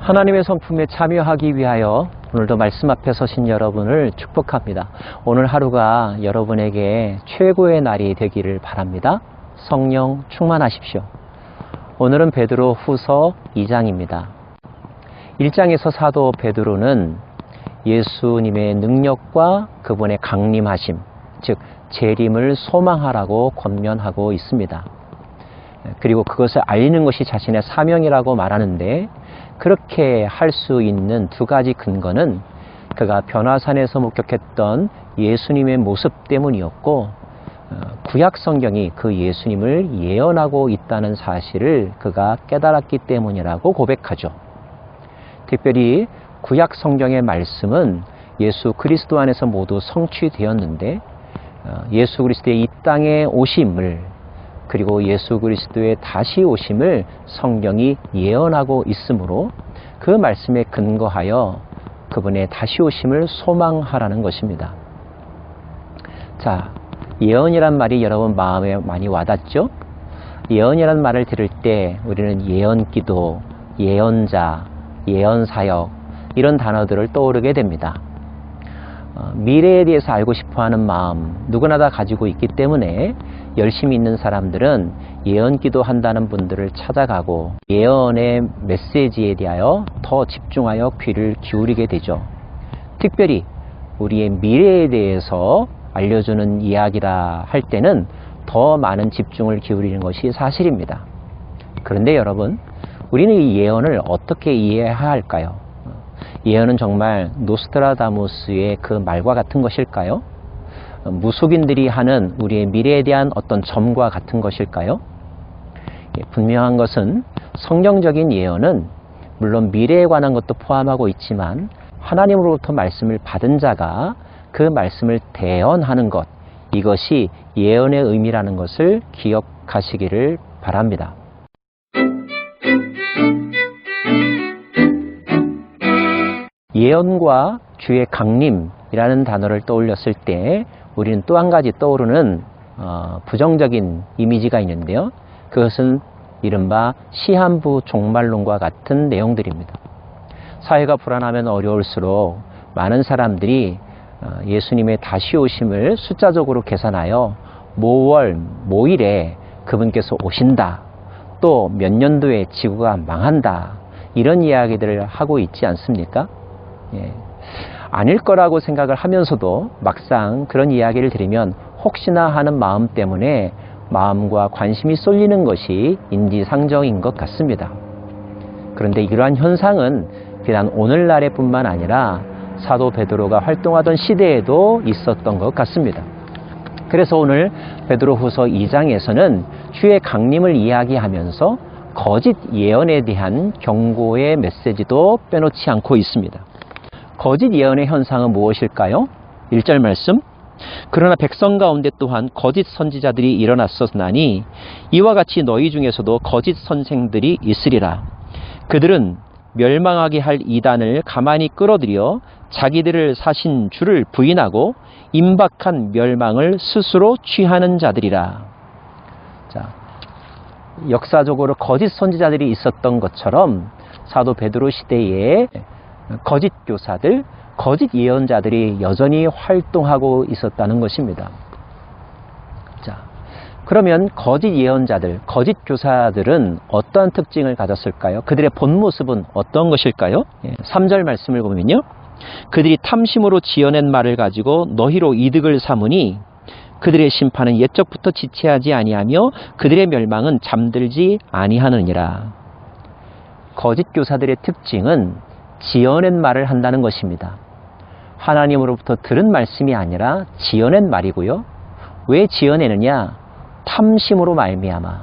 하나님의 성품에 참여하기 위하여 오늘도 말씀 앞에 서신 여러분을 축복합니다. 오늘 하루가 여러분에게 최고의 날이 되기를 바랍니다. 성령 충만하십시오. 오늘은 베드로 후서 2장입니다. 1장에서 사도 베드로는 예수님의 능력과 그분의 강림하심, 즉 재림을 소망하라고 권면하고 있습니다. 그리고 그것을 알리는 것이 자신의 사명이라고 말하는데, 그렇게 할 수 있는 두 가지 근거는 그가 변화산에서 목격했던 예수님의 모습 때문이었고, 구약 성경이 그 예수님을 예언하고 있다는 사실을 그가 깨달았기 때문이라고 고백하죠. 특별히 구약 성경의 말씀은 예수 그리스도 안에서 모두 성취되었는데, 예수 그리스도의 이 땅에 오심을, 그리고 예수 그리스도의 다시 오심을 성경이 예언하고 있으므로 그 말씀에 근거하여 그분의 다시 오심을 소망하라는 것입니다. 자, 예언이란 말이 여러분 마음에 많이 와닿죠? 예언이란 말을 들을 때 우리는 예언기도, 예언자, 예언사역 이런 단어들을 떠오르게 됩니다. 미래에 대해서 알고 싶어하는 마음 누구나 다 가지고 있기 때문에 열심히 있는 사람들은 예언기도 한다는 분들을 찾아가고 예언의 메시지에 대하여 더 집중하여 귀를 기울이게 되죠. 특별히 우리의 미래에 대해서 알려주는 이야기라 할 때는 더 많은 집중을 기울이는 것이 사실입니다. 그런데 여러분, 우리는 이 예언을 어떻게 이해해야 할까요? 예언은 정말 노스트라다무스의 그 말과 같은 것일까요? 무속인들이 하는 우리의 미래에 대한 어떤 점과 같은 것일까요? 분명한 것은 성경적인 예언은 물론 미래에 관한 것도 포함하고 있지만 하나님으로부터 말씀을 받은 자가 그 말씀을 대언하는 것, 이것이 예언의 의미라는 것을 기억하시기를 바랍니다. 예언과 주의 강림이라는 단어를 떠올렸을 때 우리는 또 한 가지 떠오르는 부정적인 이미지가 있는데요. 그것은 이른바 시한부 종말론과 같은 내용들입니다. 사회가 불안하면 어려울수록 많은 사람들이 예수님의 다시 오심을 숫자적으로 계산하여 모월, 모일에 그분께서 오신다, 또 몇 년도에 지구가 망한다, 이런 이야기들을 하고 있지 않습니까? 아닐 거라고 생각을 하면서도 막상 그런 이야기를 들으면 혹시나 하는 마음 때문에 마음과 관심이 쏠리는 것이 인지상정인 것 같습니다. 그런데 이러한 현상은 비단 오늘날에 뿐만 아니라 사도 베드로가 활동하던 시대에도 있었던 것 같습니다. 그래서 오늘 베드로후서 2장에서는 주의 강림을 이야기하면서 거짓 예언에 대한 경고의 메시지도 빼놓지 않고 있습니다. 거짓 예언의 현상은 무엇일까요? 1절 말씀, 그러나 백성 가운데 또한 거짓 선지자들이 일어났었나니 이와 같이 너희 중에서도 거짓 선생들이 있으리라. 그들은 멸망하게 할 이단을 가만히 끌어들여 자기들을 사신 주를 부인하고 임박한 멸망을 스스로 취하는 자들이라. 자, 역사적으로 거짓 선지자들이 있었던 것처럼 사도 베드로 시대에 거짓 교사들, 거짓 예언자들이 여전히 활동하고 있었다는 것입니다. 자, 그러면 거짓 예언자들, 거짓 교사들은 어떠한 특징을 가졌을까요? 그들의 본 모습은 어떤 것일까요? 3절 말씀을 보면요, 그들이 탐심으로 지어낸 말을 가지고 너희로 이득을 삼으니 그들의 심판은 옛적부터 지체하지 아니하며 그들의 멸망은 잠들지 아니하느니라. 거짓 교사들의 특징은 지어낸 말을 한다는 것입니다. 하나님으로부터 들은 말씀이 아니라 지어낸 말이고요. 왜 지어내느냐? 탐심으로 말미암아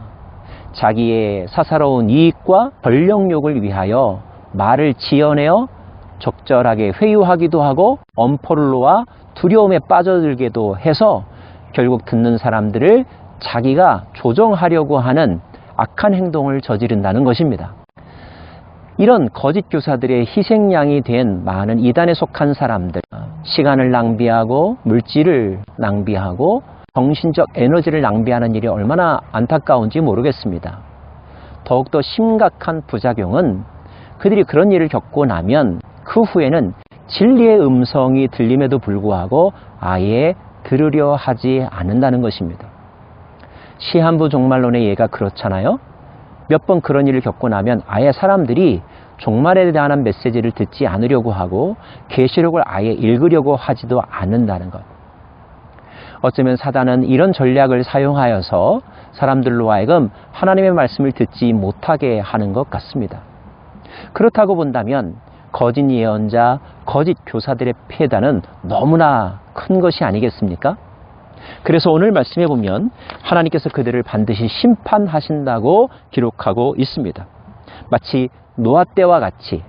자기의 사사로운 이익과 권력욕을 위하여 말을 지어내어 적절하게 회유하기도 하고 엄포를 놓아 두려움에 빠져들게도 해서 결국 듣는 사람들을 자기가 조정하려고 하는 악한 행동을 저지른다는 것입니다. 이런 거짓 교사들의 희생양이 된 많은 이단에 속한 사람들, 시간을 낭비하고 물질을 낭비하고 정신적 에너지를 낭비하는 일이 얼마나 안타까운지 모르겠습니다. 더욱더 심각한 부작용은 그들이 그런 일을 겪고 나면 그 후에는 진리의 음성이 들림에도 불구하고 아예 들으려 하지 않는다는 것입니다. 시한부 종말론의 예가 그렇잖아요. 몇 번 그런 일을 겪고 나면 아예 사람들이 종말에 대한 메시지를 듣지 않으려고 하고 계시록을 아예 읽으려고 하지도 않는다는 것. 어쩌면 사단은 이런 전략을 사용하여서 사람들로 하여금 하나님의 말씀을 듣지 못하게 하는 것 같습니다. 그렇다고 본다면 거짓 예언자, 거짓 교사들의 폐단은 너무나 큰 것이 아니겠습니까? 그래서 오늘 말씀해 보면 하나님께서 그들을 반드시 심판하신다고 기록하고 있습니다. 마치 노아 때와 같이,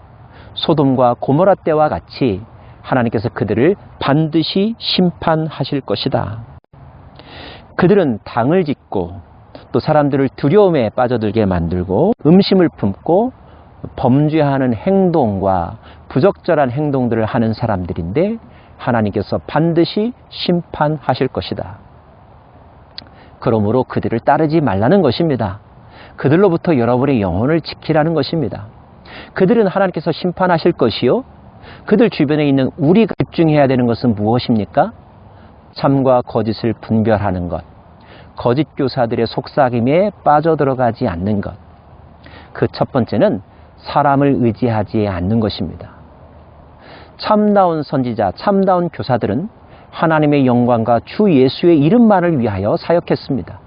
소돔과 고모라 때와 같이 하나님께서 그들을 반드시 심판하실 것이다. 그들은 당을 짓고 또 사람들을 두려움에 빠져들게 만들고 음심을 품고 범죄하는 행동과 부적절한 행동들을 하는 사람들인데 하나님께서 반드시 심판하실 것이다. 그러므로 그들을 따르지 말라는 것입니다. 그들로부터 여러분의 영혼을 지키라는 것입니다. 그들은 하나님께서 심판하실 것이요. 그들 주변에 있는 우리가 집중해야 되는 것은 무엇입니까? 참과 거짓을 분별하는 것. 거짓 교사들의 속삭임에 빠져들어가지 않는 것. 그 첫 번째는 사람을 의지하지 않는 것입니다. 참다운 선지자, 참다운 교사들은 하나님의 영광과 주 예수의 이름만을 위하여 사역했습니다.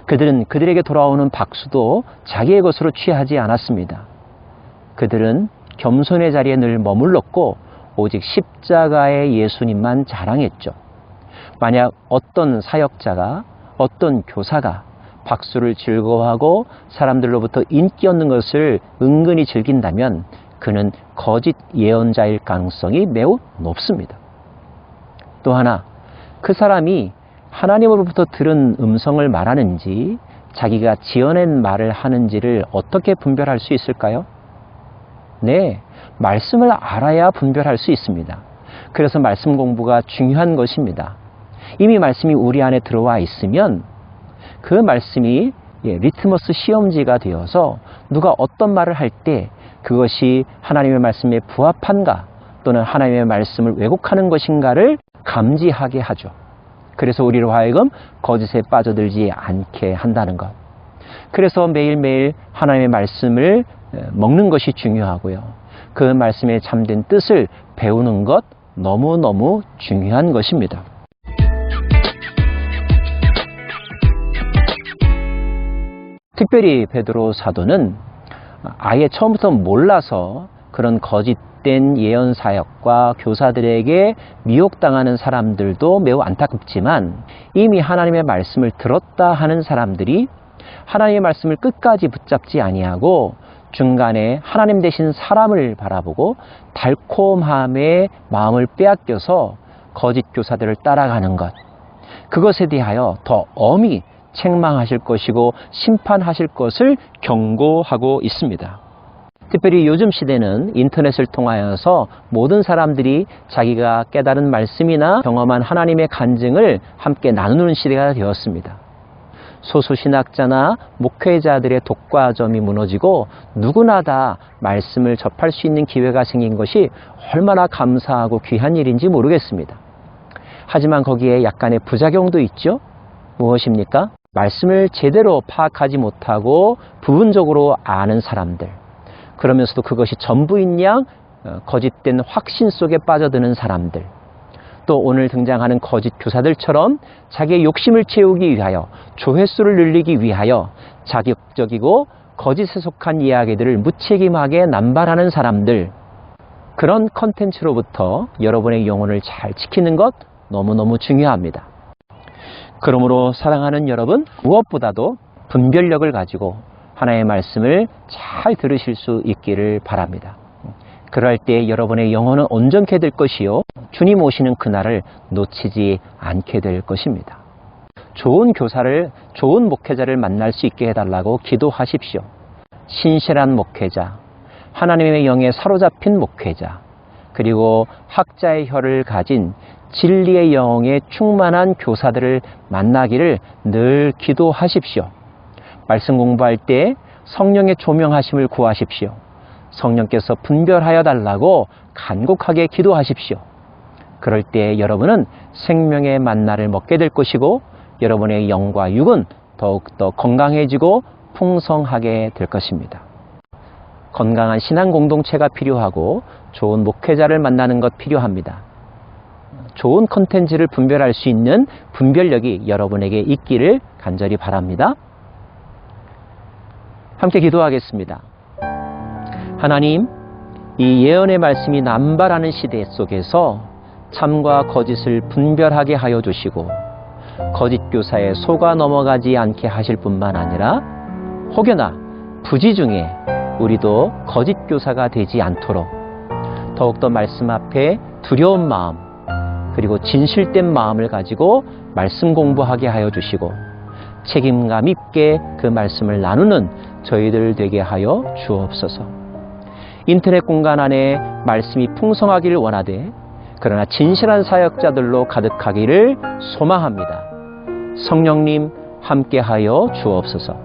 그들은 그들에게 돌아오는 박수도 자기의 것으로 취하지 않았습니다. 그들은 겸손의 자리에 늘 머물렀고 오직 십자가의 예수님만 자랑했죠. 만약 어떤 사역자가, 어떤 교사가 박수를 즐거워하고 사람들로부터 인기 얻는 것을 은근히 즐긴다면 그는 거짓 예언자일 가능성이 매우 높습니다. 또 하나, 그 사람이 하나님으로부터 들은 음성을 말하는지 자기가 지어낸 말을 하는지를 어떻게 분별할 수 있을까요? 네, 말씀을 알아야 분별할 수 있습니다. 그래서 말씀 공부가 중요한 것입니다. 이미 말씀이 우리 안에 들어와 있으면 그 말씀이 리트머스 시험지가 되어서 누가 어떤 말을 할 때 그것이 하나님의 말씀에 부합한가 또는 하나님의 말씀을 왜곡하는 것인가를 감지하게 하죠. 그래서 우리로 하여금 거짓에 빠져들지 않게 한다는 것. 그래서 매일매일 하나님의 말씀을 먹는 것이 중요하고요. 그 말씀의 참된 뜻을 배우는 것 너무너무 중요한 것입니다. 특별히 베드로 사도는 아예 처음부터 몰라서 그런 거짓된 예언 사역과 교사들에게 미혹당하는 사람들도 매우 안타깝지만 이미 하나님의 말씀을 들었다 하는 사람들이 하나님의 말씀을 끝까지 붙잡지 아니하고 중간에 하나님 대신 사람을 바라보고 달콤함에 마음을 빼앗겨서 거짓 교사들을 따라가는 것, 그것에 대하여 더 엄히 책망하실 것이고 심판하실 것을 경고하고 있습니다. 특별히 요즘 시대는 인터넷을 통하여서 모든 사람들이 자기가 깨달은 말씀이나 경험한 하나님의 간증을 함께 나누는 시대가 되었습니다. 소수신학자나 목회자들의 독과점이 무너지고 누구나 다 말씀을 접할 수 있는 기회가 생긴 것이 얼마나 감사하고 귀한 일인지 모르겠습니다. 하지만 거기에 약간의 부작용도 있죠. 무엇입니까? 말씀을 제대로 파악하지 못하고 부분적으로 아는 사람들, 그러면서도 그것이 전부인 양 거짓된 확신 속에 빠져드는 사람들, 또 오늘 등장하는 거짓 교사들처럼 자기의 욕심을 채우기 위하여, 조회수를 늘리기 위하여 자극적이고 거짓에 속한 이야기들을 무책임하게 남발하는 사람들, 그런 컨텐츠로부터 여러분의 영혼을 잘 지키는 것 너무너무 중요합니다. 그러므로 사랑하는 여러분, 무엇보다도 분별력을 가지고 하나님의 말씀을 잘 들으실 수 있기를 바랍니다. 그럴 때 여러분의 영혼은 온전케 될 것이요, 주님 오시는 그날을 놓치지 않게 될 것입니다. 좋은 교사를, 좋은 목회자를 만날 수 있게 해달라고 기도하십시오. 신실한 목회자, 하나님의 영에 사로잡힌 목회자, 그리고 학자의 혀를 가진 진리의 영에 충만한 교사들을 만나기를 늘 기도하십시오. 말씀 공부할 때 성령의 조명하심을 구하십시오. 성령께서 분별하여 달라고 간곡하게 기도하십시오. 그럴 때 여러분은 생명의 만나를 먹게 될 것이고 여러분의 영과 육은 더욱더 건강해지고 풍성하게 될 것입니다. 건강한 신앙 공동체가 필요하고 좋은 목회자를 만나는 것 필요합니다. 좋은 컨텐츠를 분별할 수 있는 분별력이 여러분에게 있기를 간절히 바랍니다. 함께 기도하겠습니다. 하나님, 이 예언의 말씀이 남발하는 시대 속에서 참과 거짓을 분별하게 하여 주시고 거짓 교사에 속아 넘어가지 않게 하실 뿐만 아니라 혹여나 부지 중에 우리도 거짓 교사가 되지 않도록 더욱더 말씀 앞에 두려운 마음 그리고 진실된 마음을 가지고 말씀 공부하게 하여 주시고 책임감 있게 그 말씀을 나누는 저희들 되게 하여 주옵소서. 인터넷 공간 안에 말씀이 풍성하기를 원하되 그러나 진실한 사역자들로 가득하기를 소망합니다. 성령님 함께하여 주옵소서.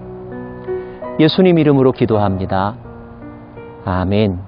예수님 이름으로 기도합니다. 아멘.